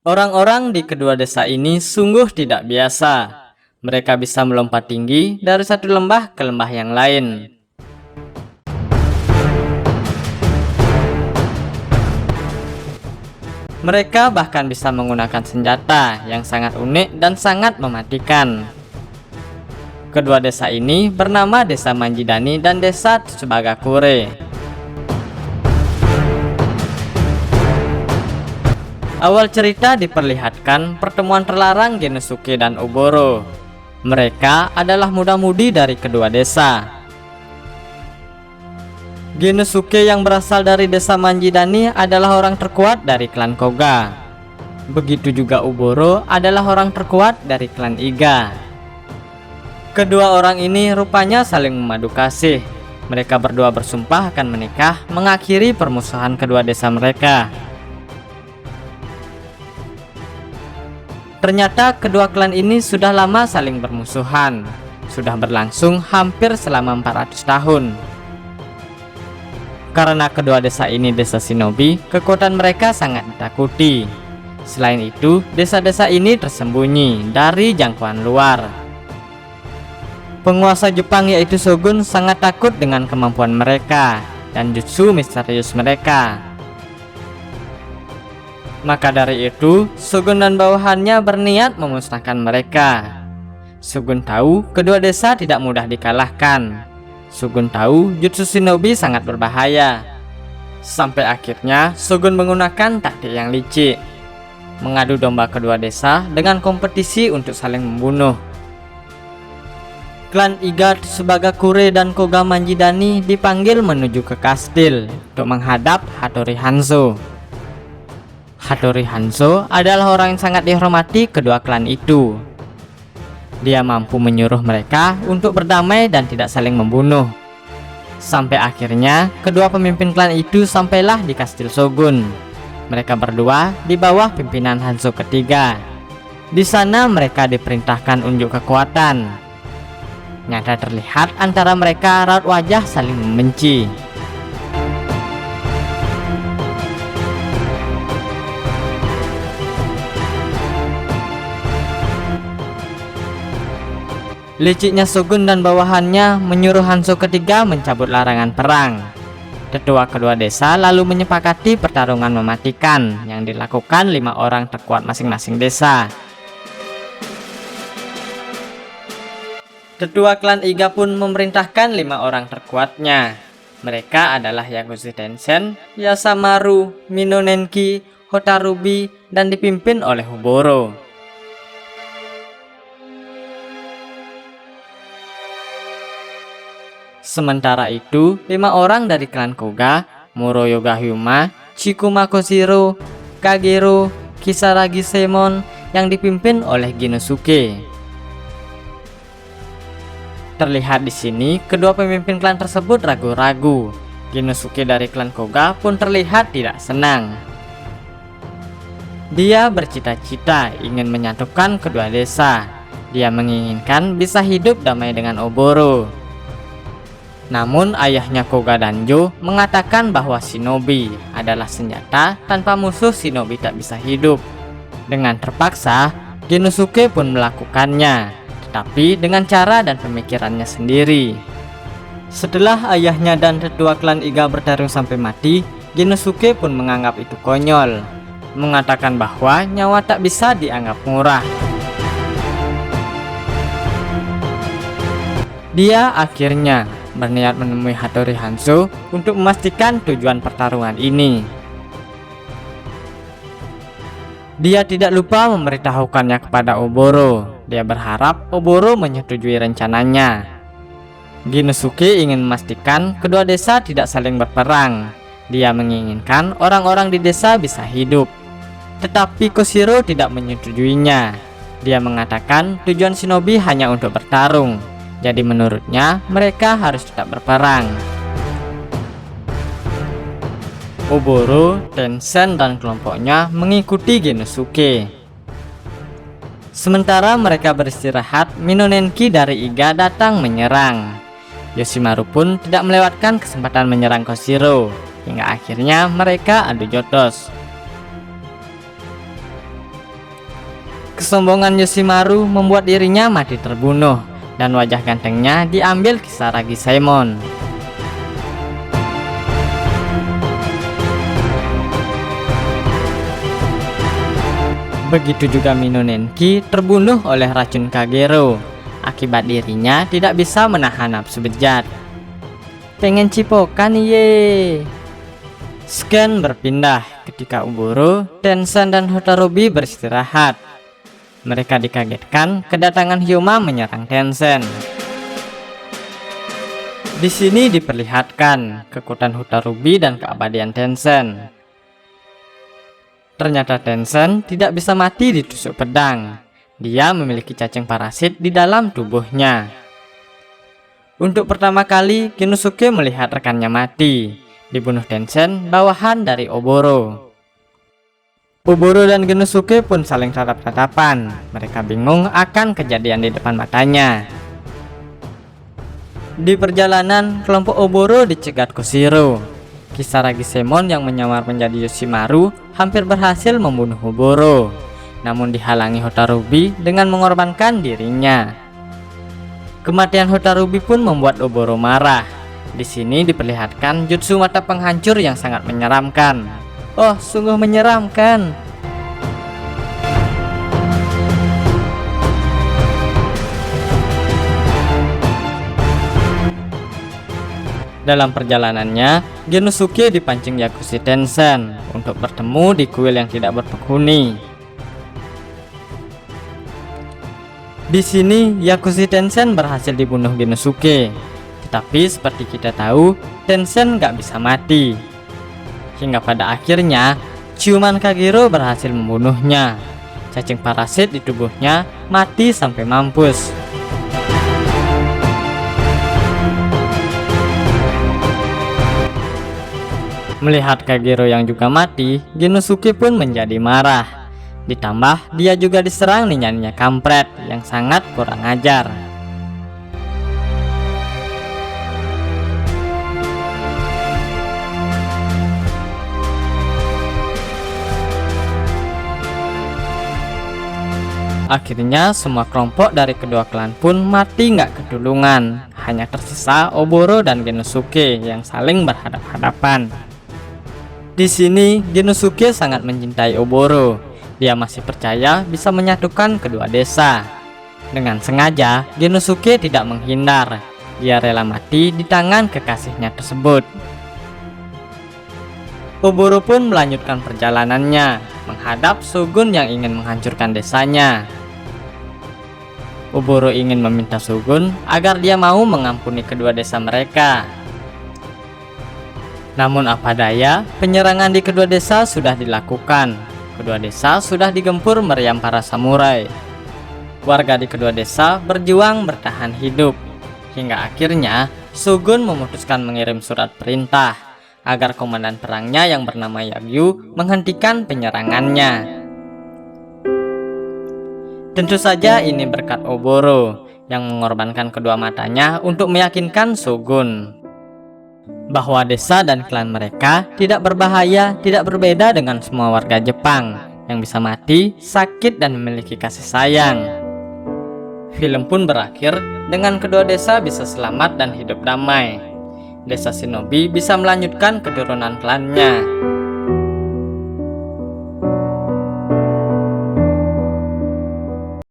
Orang-orang di kedua desa ini sungguh tidak biasa. Mereka bisa melompat tinggi dari satu lembah ke lembah yang lain. Mereka bahkan bisa menggunakan senjata yang sangat unik dan sangat mematikan. Kedua desa ini bernama Desa Manjidani dan Desa Tsubagakure. Awal cerita diperlihatkan pertemuan terlarang Genosuke dan Oboro. Mereka adalah muda-mudi dari kedua desa. Genosuke yang berasal dari Desa Manjidani adalah orang terkuat dari klan Koga. Begitu juga Oboro adalah orang terkuat dari klan Iga. Kedua orang ini rupanya saling memadu kasih. Mereka berdua bersumpah akan menikah, mengakhiri permusuhan kedua desa mereka. Ternyata kedua klan ini sudah lama saling bermusuhan. Sudah berlangsung hampir selama 400 tahun. Karena kedua desa ini desa shinobi, kekuatan mereka sangat ditakuti. Selain itu, desa-desa ini tersembunyi dari jangkauan luar. Penguasa Jepang yaitu Shogun sangat takut dengan kemampuan mereka dan jutsu misterius mereka. Maka dari itu, Shogun dan bawahannya berniat memusnahkan mereka. Shogun tahu kedua desa tidak mudah dikalahkan. Shogun tahu jutsu shinobi sangat berbahaya. Sampai akhirnya Shogun menggunakan taktik yang licik, mengadu domba kedua desa dengan kompetisi untuk saling membunuh. Klan Iga, Tsubagakure dan Koga Manjidani dipanggil menuju ke kastil untuk menghadap Hattori Hanzo. Hattori Hanzo adalah orang yang sangat dihormati kedua klan itu. Dia mampu menyuruh mereka untuk berdamai dan tidak saling membunuh. Sampai akhirnya kedua pemimpin klan itu sampailah di kastil Shogun. Mereka berdua di bawah pimpinan Hanzo ketiga. Di sana mereka diperintahkan unjuk kekuatan. Nyata terlihat antara mereka raut wajah saling membenci. Liciknya Shogun dan bawahannya menyuruh Hanzo ketiga mencabut larangan perang. Tetua kedua desa lalu menyepakati pertarungan mematikan yang dilakukan 5 orang terkuat masing-masing desa. Tetua klan Iga pun memerintahkan 5 orang terkuatnya. Mereka adalah Yakushi Tenshen, Yasamaru, Minonenki, Hotarubi, dan dipimpin oleh Oboro. Sementara itu, 5 orang dari klan Koga, Muroyoga Hyuma, Chikuma Koshiro, Kagero, Kisaragi Semon, yang dipimpin oleh Genosuke. Terlihat di sini, kedua pemimpin klan tersebut ragu-ragu. Genosuke dari klan Koga pun terlihat tidak senang. Dia bercita-cita ingin menyatukan kedua desa. Dia menginginkan bisa hidup damai dengan Oboro. Namun ayahnya Koga Danjo mengatakan bahwa shinobi adalah senjata, tanpa musuh shinobi tak bisa hidup. Dengan terpaksa, Genosuke pun melakukannya, tetapi dengan cara dan pemikirannya sendiri. Setelah ayahnya dan tetua klan Iga bertarung sampai mati, Genosuke pun menganggap itu konyol, mengatakan bahwa nyawa tak bisa dianggap murah. Dia akhirnya berniat menemui Hattori Hanzo untuk memastikan tujuan pertarungan ini. Dia tidak lupa memberitahukannya kepada Oboro. Dia berharap Oboro menyetujui rencananya. Genosuke ingin memastikan kedua desa tidak saling berperang. Dia menginginkan orang-orang di desa bisa hidup. Tetapi Koshiro tidak menyetujuinya. Dia mengatakan tujuan shinobi hanya untuk bertarung. Jadi menurutnya mereka harus tetap berperang. Oboro, Tenshen, dan kelompoknya mengikuti Genosuke. Sementara mereka beristirahat, Minonenki dari Iga datang menyerang. Yoshimaru pun tidak melewatkan kesempatan menyerang Koshiro. Hingga akhirnya mereka adu jotos. Kesombongan Yoshimaru membuat dirinya mati terbunuh, dan wajah gantengnya diambil Kisaragi Saemon. Begitu juga Minonenki terbunuh oleh racun Kagero, akibat dirinya tidak bisa menahan nafsu bejat. Pengen cipokan ye. Scan berpindah ketika Oboro, Tensen dan Hotarubi beristirahat. Mereka dikagetkan kedatangan Hyoma menyerang Tensen. Di sini diperlihatkan kekuatan Hotarubi dan keabadian Tensen. Ternyata Tensen tidak bisa mati ditusuk pedang. Dia memiliki cacing parasit di dalam tubuhnya. Untuk pertama kali, Genosuke melihat rekannya mati, dibunuh Tensen bawahan dari Oboro. Oboro dan Genosuke pun saling tatap-tatapan. Mereka bingung akan kejadian di depan matanya. Di perjalanan, kelompok Oboro dicegat Koshiro. Kisaragi Saemon yang menyamar menjadi Yoshimaru hampir berhasil membunuh Oboro, namun dihalangi Hotarubi dengan mengorbankan dirinya. Kematian Hotarubi pun membuat Oboro marah. Di sini diperlihatkan jutsu mata penghancur yang sangat menyeramkan. Oh, sungguh menyeramkan. Dalam perjalanannya, Genosuke dipancing Yakushi Tensen untuk bertemu di kuil yang tidak berpenghuni. Di sini, Yakushi Tensen berhasil dibunuh Genosuke. Tetapi seperti kita tahu, Tensen gak bisa mati. Hingga pada akhirnya, ciuman Kagero berhasil membunuhnya. Cacing parasit di tubuhnya mati sampai mampus. Melihat Kagero yang juga mati, Genosuke pun menjadi marah. Ditambah dia juga diserang ninya-ninya kampret yang sangat kurang ajar. Akhirnya semua kelompok dari kedua klan pun mati nggak ketulungan. Hanya tersisa Oboro dan Genosuke yang saling berhadap-hadapan. Di sini Genosuke sangat mencintai Oboro. Dia masih percaya bisa menyatukan kedua desa. Dengan sengaja Genosuke tidak menghindar. Dia rela mati di tangan kekasihnya tersebut. Oboro pun melanjutkan perjalanannya menghadap Shogun yang ingin menghancurkan desanya. Oboro ingin meminta Shogun agar dia mau mengampuni kedua desa mereka. Namun apa daya, penyerangan di kedua desa sudah dilakukan. Kedua desa sudah digempur meriam para samurai. Warga di kedua desa berjuang bertahan hidup. Hingga akhirnya Shogun memutuskan mengirim surat perintah agar komandan perangnya yang bernama Yagyu menghentikan penyerangannya. Tentu saja ini berkat Oboro yang mengorbankan kedua matanya untuk meyakinkan Shogun bahwa desa dan klan mereka tidak berbahaya, tidak berbeda dengan semua warga Jepang yang bisa mati, sakit, dan memiliki kasih sayang. Film pun berakhir dengan kedua desa bisa selamat dan hidup damai. Desa Shinobi bisa melanjutkan keturunan klannya.